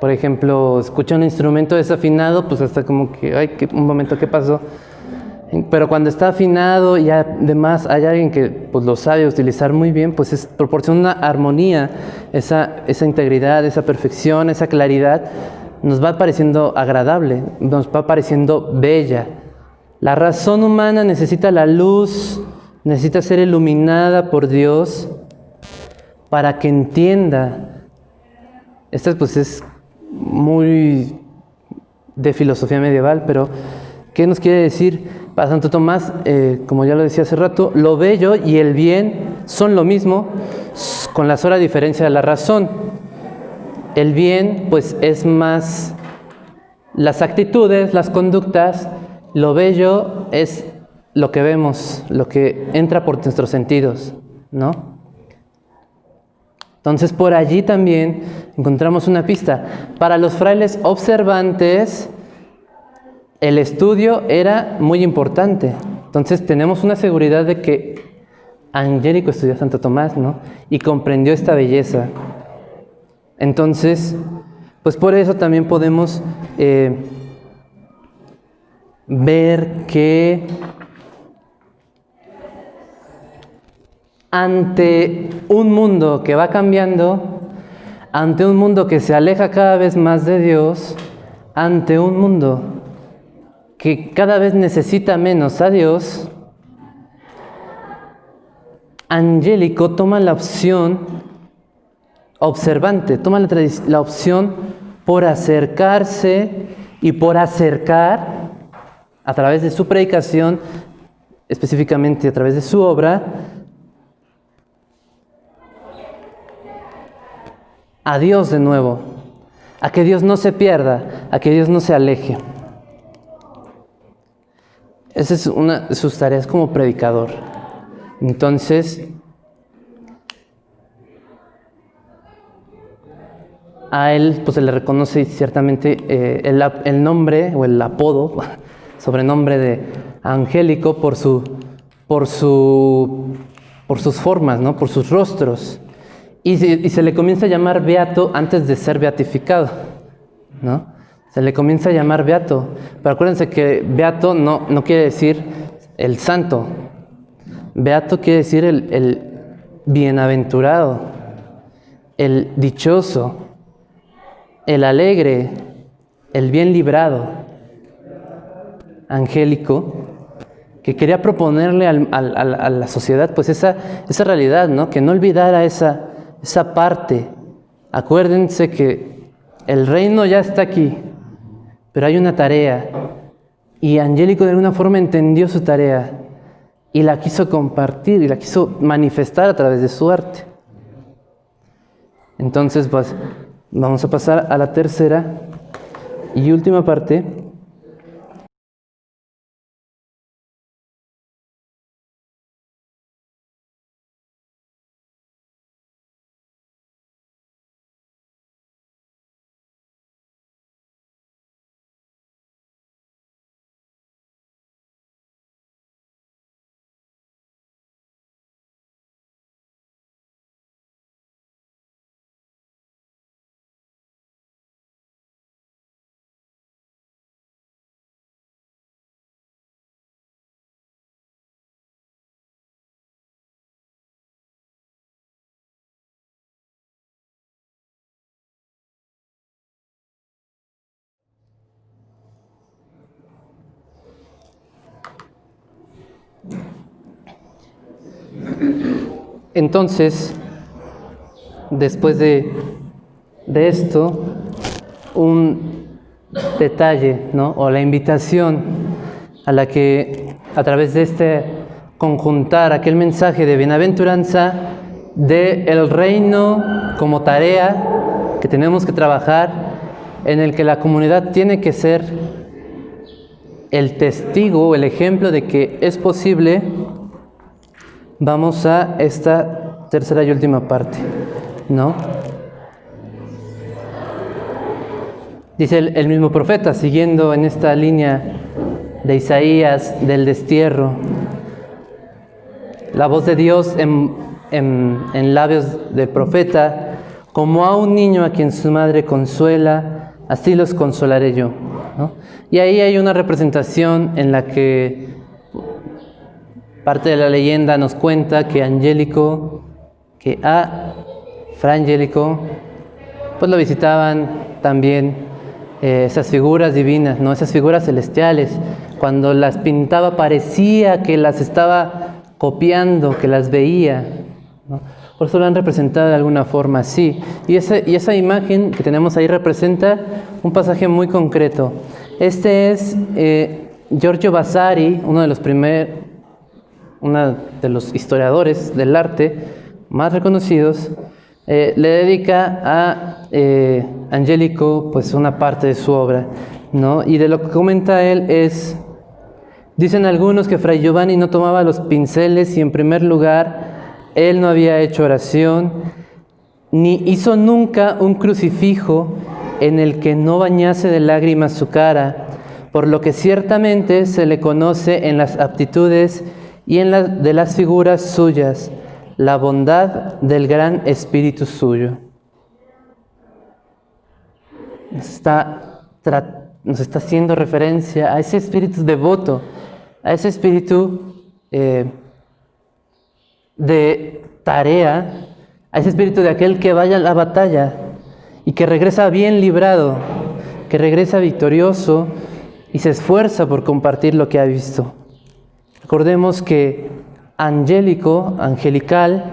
por ejemplo, escucha un instrumento desafinado, pues hasta como que, ay, un momento, ¿qué pasó? Pero cuando está afinado y además hay alguien que pues, lo sabe utilizar muy bien, pues proporciona una armonía, esa integridad, esa perfección, esa claridad, nos va pareciendo agradable, nos va pareciendo bella. La razón humana necesita la luz, necesita ser iluminada por Dios para que entienda. Esto pues es muy de filosofía medieval, pero ¿qué nos quiere decir? Para Santo Tomás, como ya lo decía hace rato, lo bello y el bien son lo mismo, con la sola diferencia de la razón. El bien, pues, es más las actitudes, las conductas. Lo bello es lo que vemos, lo que entra por nuestros sentidos, ¿no? Entonces, por allí también encontramos una pista. Para los frailes observantes, el estudio era muy importante. Entonces tenemos una seguridad de que Angélico estudió a Santo Tomás, ¿no? Y comprendió esta belleza. Entonces, pues por eso también podemos ver que ante un mundo que va cambiando, ante un mundo que se aleja cada vez más de Dios, ante un mundo que cada vez necesita menos a Dios, Angélico toma la opción observante, toma la opción por acercarse y por acercar a través de su predicación, específicamente a través de su obra, a Dios de nuevo, a que Dios no se pierda, a que Dios no se aleje. Esa es una de sus tareas como predicador. Entonces, a él pues se le reconoce ciertamente el nombre o el apodo, sobrenombre de Angélico por sus formas, ¿no? Por sus rostros. Y se le comienza a llamar beato antes de ser beatificado, ¿no? Se le comienza a llamar beato. Pero acuérdense que beato no quiere decir el santo. Beato quiere decir el bienaventurado, el dichoso, el alegre, el bien librado. Angélico, que quería proponerle a la sociedad pues esa realidad, ¿no? Que no olvidara esa parte. Acuérdense que el reino ya está aquí, pero hay una tarea, y Angélico de alguna forma entendió su tarea, y la quiso compartir y la quiso manifestar a través de su arte. Entonces, pues, vamos a pasar a la tercera y última parte. Entonces, después de esto, un detalle, ¿no? O la invitación a la que, a través de este conjuntar aquel mensaje de bienaventuranza, de el reino como tarea que tenemos que trabajar, en el que la comunidad tiene que ser el testigo, el ejemplo de que es posible. Vamos a esta tercera y última parte, ¿no? Dice el mismo profeta, siguiendo en esta línea de Isaías, del destierro. La voz de Dios en labios del profeta, como a un niño a quien su madre consuela, así los consolaré yo, ¿no? Y ahí hay una representación en la que parte de la leyenda nos cuenta que Fra Angelico, pues lo visitaban también esas figuras divinas, ¿no? Esas figuras celestiales. Cuando las pintaba parecía que las estaba copiando, que las veía, ¿no? Por eso lo han representado de alguna forma así. Y esa imagen que tenemos ahí representa un pasaje muy concreto. Este es Giorgio Vasari, uno de los historiadores del arte más reconocidos, le dedica a Angelico pues una parte de su obra, ¿no? Y de lo que comenta él dicen algunos que Fray Giovanni no tomaba los pinceles y en primer lugar él no había hecho oración, ni hizo nunca un crucifijo en el que no bañase de lágrimas su cara, por lo que ciertamente se le conoce en las aptitudes y de las figuras suyas, la bondad del gran espíritu suyo. Nos está haciendo referencia a ese espíritu devoto, a ese espíritu de tarea, a ese espíritu de aquel que vaya a la batalla y que regresa bien librado, que regresa victorioso y se esfuerza por compartir lo que ha visto. Recordemos que angelical,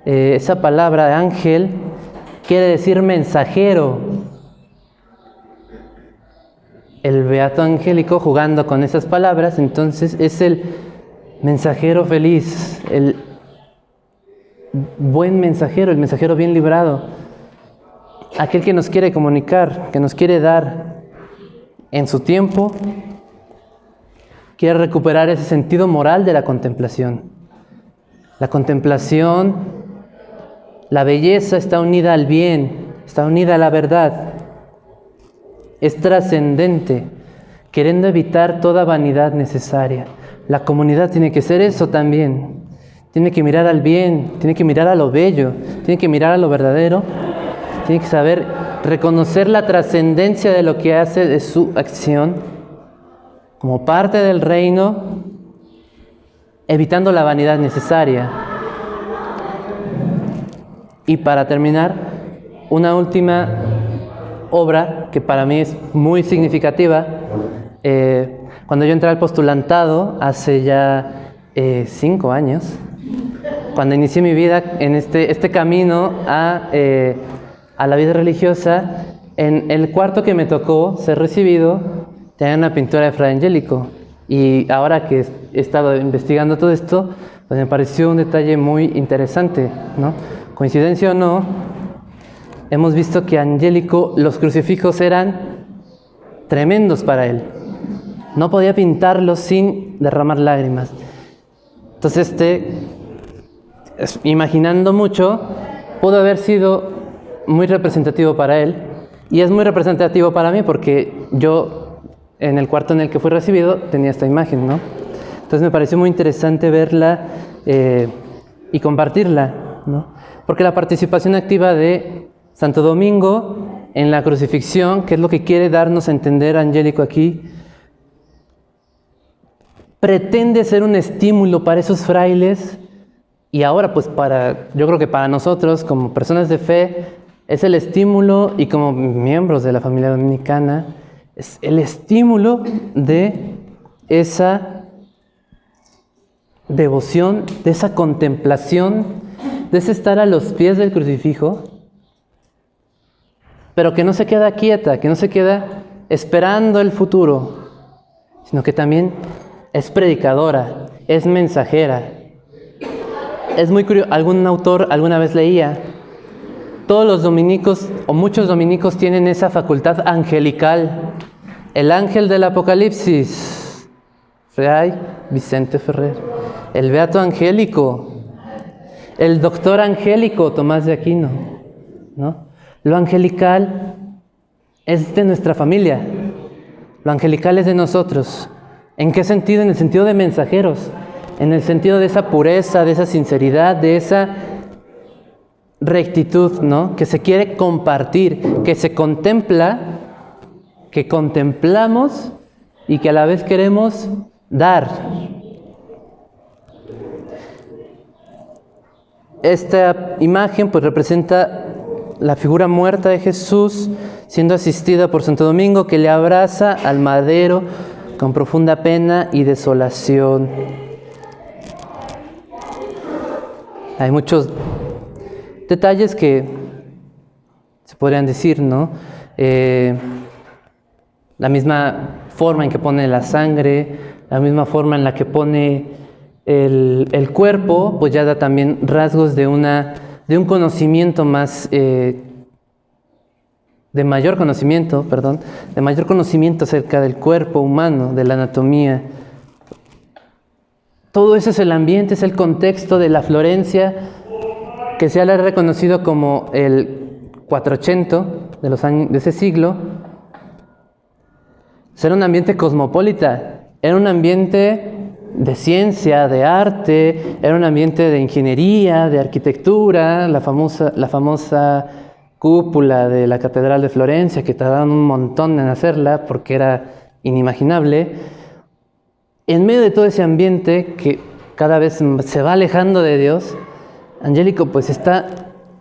esa palabra ángel quiere decir mensajero. El beato Angélico, jugando con esas palabras, entonces es el mensajero feliz, el buen mensajero, el mensajero bien librado, aquel que nos quiere comunicar, que nos quiere dar en su tiempo, quiere recuperar ese sentido moral de la contemplación. La contemplación, la belleza está unida al bien, está unida a la verdad. Es trascendente, queriendo evitar toda vanidad necesaria. La comunidad tiene que ser eso también. Tiene que mirar al bien, tiene que mirar a lo bello, tiene que mirar a lo verdadero, tiene que saber reconocer la trascendencia de lo que hace de su acción como parte del reino, evitando la vanidad necesaria. Y para terminar, una última obra que para mí es muy significativa. Cuando yo entré al postulantado hace ya 5 años, cuando inicié mi vida en este camino a la vida religiosa, en el cuarto que me tocó ser recibido tenía una pintura de Fra Angelico, Y ahora que he estado investigando todo esto, pues me pareció un detalle muy interesante, ¿no? Coincidencia o no, hemos visto que Angélico, los crucifijos eran tremendos para él. No podía pintarlos sin derramar lágrimas. Entonces, imaginando mucho, pudo haber sido muy representativo para él. Y es muy representativo para mí porque yo, en el cuarto en el que fui recibido, tenía esta imagen, ¿no? Entonces me pareció muy interesante verla y compartirla, ¿no? Porque la participación activa de Santo Domingo en la crucifixión, que es lo que quiere darnos a entender Angélico aquí, pretende ser un estímulo para esos frailes y ahora pues yo creo que para nosotros como personas de fe es el estímulo, y como miembros de la familia dominicana es el estímulo de esa devoción, de esa contemplación, de ese estar a los pies del crucifijo, pero que no se queda quieta, que no se queda esperando el futuro, sino que también es predicadora, es mensajera. Es muy curioso, algún autor alguna vez leía, todos los dominicos, o muchos dominicos, tienen esa facultad angelical. El ángel del Apocalipsis, Fray Vicente Ferrer. El beato angélico, el doctor angélico, Tomás de Aquino, ¿no? Lo angelical es de nuestra familia, lo angelical es de nosotros. ¿En qué sentido? En el sentido de mensajeros, en el sentido de esa pureza, de esa sinceridad, de esa rectitud, ¿no? Que se quiere compartir, que se contempla, que contemplamos y que a la vez queremos dar. Esta imagen pues representa la figura muerta de Jesús siendo asistida por Santo Domingo, que le abraza al madero con profunda pena y desolación. Hay muchos detalles que se podrían decir, ¿no? La misma forma en que pone la sangre, la misma forma en la que pone el cuerpo, pues ya da también rasgos de un conocimiento más, de mayor conocimiento acerca del cuerpo humano, de la anatomía. Todo eso es el ambiente, es el contexto de la Florencia, que se ha reconocido como el 400 de los años de ese siglo. Era un ambiente cosmopolita, era un ambiente de ciencia, de arte, era un ambiente de ingeniería, de arquitectura, la famosa cúpula de la Catedral de Florencia, que tardaron un montón en hacerla porque era inimaginable. En medio de todo ese ambiente que cada vez se va alejando de Dios, Angélico pues está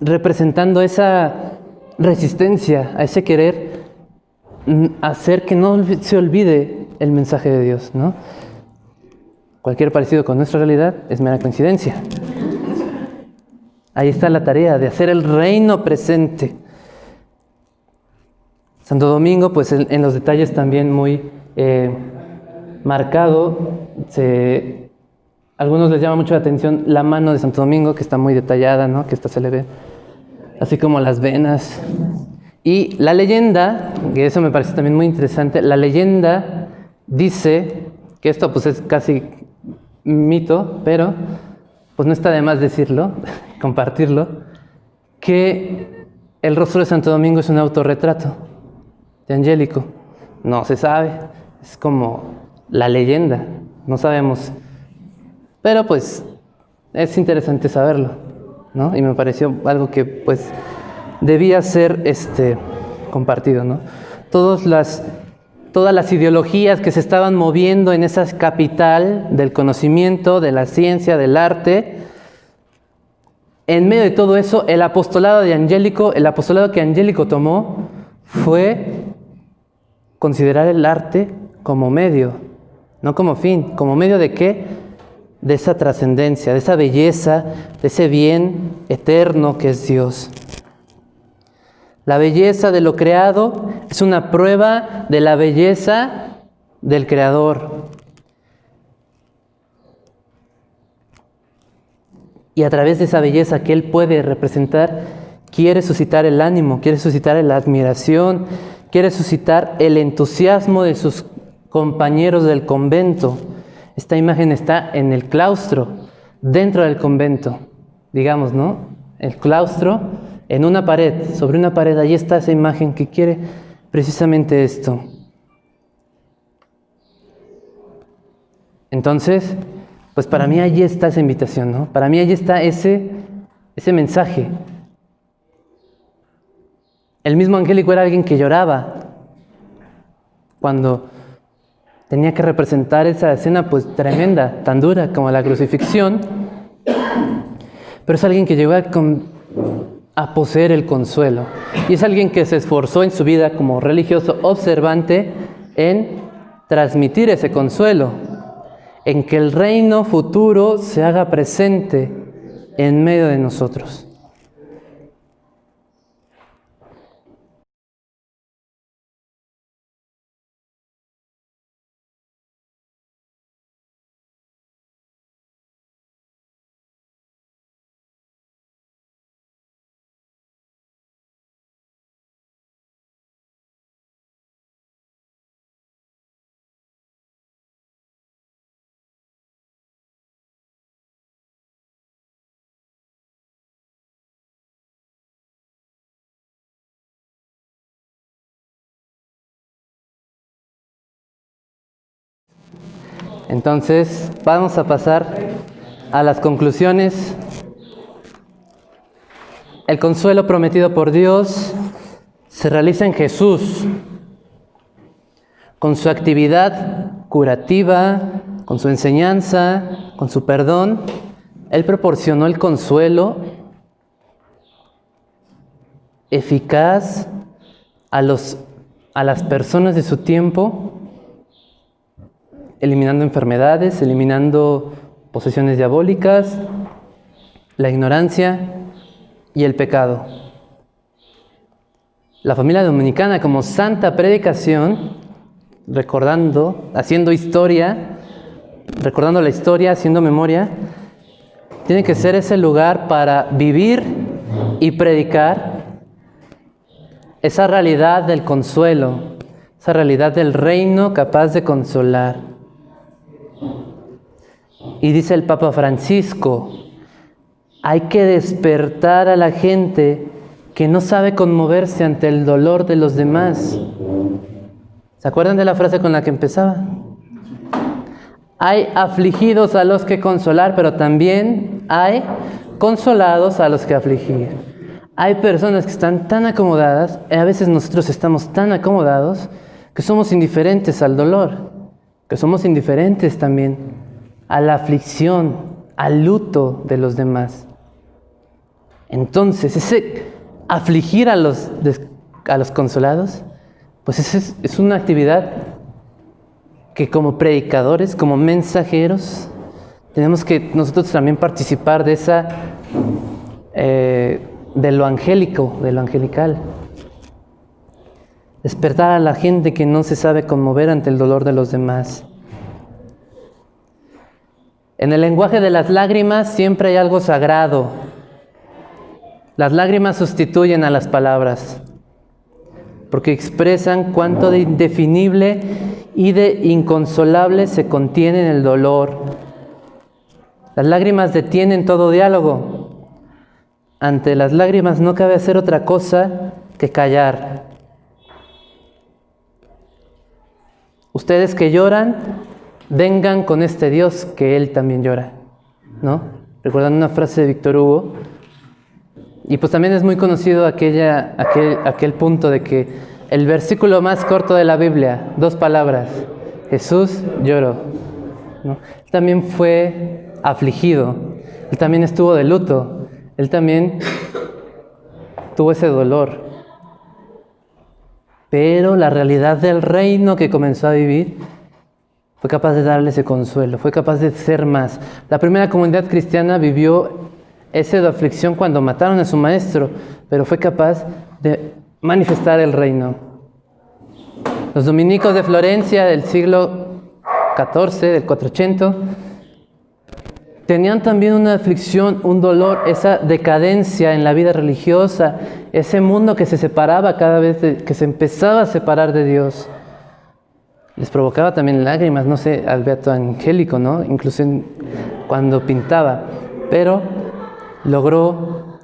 representando esa resistencia, a ese querer hacer que no se olvide el mensaje de Dios, ¿no? Cualquier parecido con nuestra realidad es mera coincidencia. Ahí está la tarea de hacer el reino presente. Santo Domingo, pues en los detalles también muy marcado. Algunos les llama mucho la atención la mano de Santo Domingo, que está muy detallada, ¿no? Que esta se le ve, así como las venas. Y la leyenda, que eso me parece también muy interesante, la leyenda dice, que esto pues es casi mito, pero pues no está de más decirlo, compartirlo, que el rostro de Santo Domingo es un autorretrato de Angélico. No se sabe, es como la leyenda, no sabemos. Pero pues es interesante saberlo, ¿no? Y me pareció algo que pues debía ser compartido, ¿no? Todas las ideologías que se estaban moviendo en esa capital del conocimiento, de la ciencia, del arte, en medio de todo eso, el apostolado que Angélico tomó fue considerar el arte como medio, no como fin. ¿Como medio de qué? De esa trascendencia, de esa belleza, de ese bien eterno que es Dios. La belleza de lo creado es una prueba de la belleza del Creador. Y a través de esa belleza que él puede representar, quiere suscitar el ánimo, quiere suscitar la admiración, quiere suscitar el entusiasmo de sus compañeros del convento. Esta imagen está en el claustro, dentro del convento, digamos, ¿no? El claustro, en una pared, sobre una pared, ahí está esa imagen que quiere precisamente esto. Entonces, pues para mí allí está esa invitación, ¿no? Para mí allí está ese mensaje. El mismo Angélico era alguien que lloraba cuando tenía que representar esa escena pues tremenda, tan dura como la crucifixión, pero es alguien que llegó a poseer el consuelo, y es alguien que se esforzó en su vida como religioso observante en transmitir ese consuelo, en que el reino futuro se haga presente en medio de nosotros. Entonces, vamos a pasar a las conclusiones. El consuelo prometido por Dios se realiza en Jesús, con su actividad curativa, con su enseñanza, con su perdón. Él proporcionó el consuelo eficaz a las personas de su tiempo, eliminando enfermedades, eliminando posesiones diabólicas, la ignorancia y el pecado. La familia dominicana, como santa predicación, haciendo historia, recordando la historia, haciendo memoria, tiene que ser ese lugar para vivir y predicar esa realidad del consuelo, esa realidad del reino capaz de consolar. Y dice el Papa Francisco, hay que despertar a la gente que no sabe conmoverse ante el dolor de los demás. ¿Se acuerdan de la frase con la que empezaba? Hay afligidos a los que consolar, pero también hay consolados a los que afligir. Hay personas que están tan acomodadas, a veces nosotros estamos tan acomodados, que somos indiferentes al dolor, que somos indiferentes también a la aflicción, al luto de los demás. Entonces, ese afligir a los consolados, pues es una actividad que como predicadores, como mensajeros, tenemos que nosotros también participar de esa, de lo angélico, de lo angelical. Despertar a la gente que no se sabe conmover ante el dolor de los demás. En el lenguaje de las lágrimas siempre hay algo sagrado. Las lágrimas sustituyen a las palabras, porque expresan cuánto de indefinible y de inconsolable se contiene en el dolor. Las lágrimas detienen todo diálogo. Ante las lágrimas no cabe hacer otra cosa que callar. Ustedes que lloran, vengan con este Dios que Él también llora, ¿no? Recordando una frase de Víctor Hugo. Y pues también es muy conocido aquel punto de que el versículo más corto de la Biblia, 2 palabras, Jesús lloró, ¿no? Él también fue afligido, Él también estuvo de luto, Él también tuvo ese dolor. Pero la realidad del reino que comenzó a vivir fue capaz de darle ese consuelo, fue capaz de ser más. La primera comunidad cristiana vivió esa aflicción cuando mataron a su maestro, pero fue capaz de manifestar el reino. Los dominicos de Florencia del siglo XIV, del 480, tenían también una aflicción, un dolor, esa decadencia en la vida religiosa, ese mundo que se separaba cada vez, que se empezaba a separar de Dios. Les provocaba también lágrimas, no sé, al beato Angélico, ¿no? Incluso cuando pintaba. Pero logró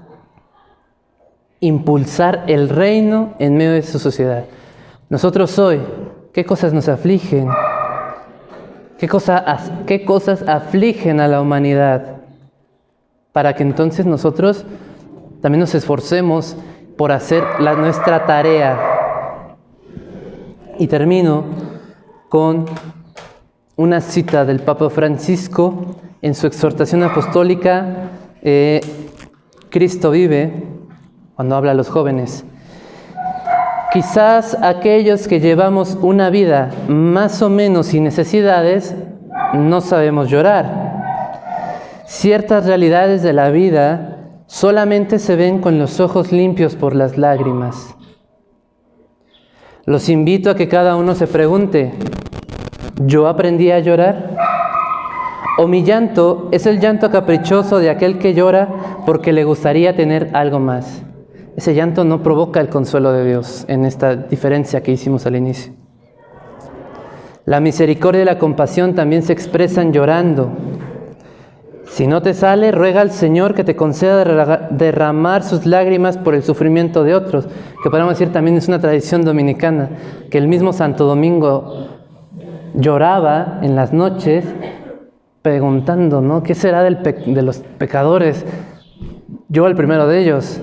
impulsar el reino en medio de su sociedad. Nosotros hoy, ¿qué cosas nos afligen? ¿Qué cosas afligen a la humanidad? Para que entonces nosotros también nos esforcemos por hacer nuestra tarea. Y termino con una cita del Papa Francisco en su exhortación apostólica, Cristo vive, cuando habla a los jóvenes. Quizás aquellos que llevamos una vida más o menos sin necesidades, no sabemos llorar. Ciertas realidades de la vida solamente se ven con los ojos limpios por las lágrimas. Los invito a que cada uno se pregunte, ¿yo aprendí a llorar? ¿O mi llanto es el llanto caprichoso de aquel que llora porque le gustaría tener algo más? Ese llanto no provoca el consuelo de Dios en esta diferencia que hicimos al inicio. La misericordia y la compasión también se expresan llorando. Si no te sale, ruega al Señor que te conceda derramar sus lágrimas por el sufrimiento de otros, que podemos decir también es una tradición dominicana, que el mismo Santo Domingo lloraba en las noches preguntando, ¿no? ¿Qué será de los pecadores? Yo el primero de ellos.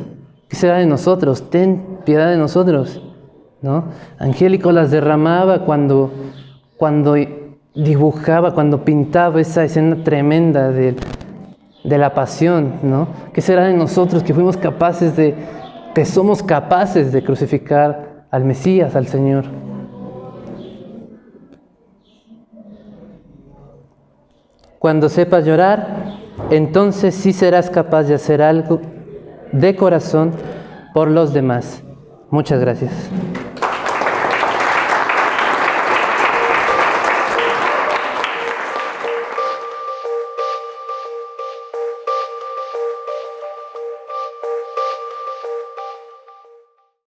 ¿Qué será de nosotros? Ten piedad de nosotros, ¿no? Angélico las derramaba cuando dibujaba, cuando pintaba esa escena tremenda de la pasión, ¿no? ¿Qué será de nosotros que somos capaces de crucificar al Mesías, al Señor? Cuando sepas llorar, entonces sí serás capaz de hacer algo de corazón por los demás. Muchas gracias.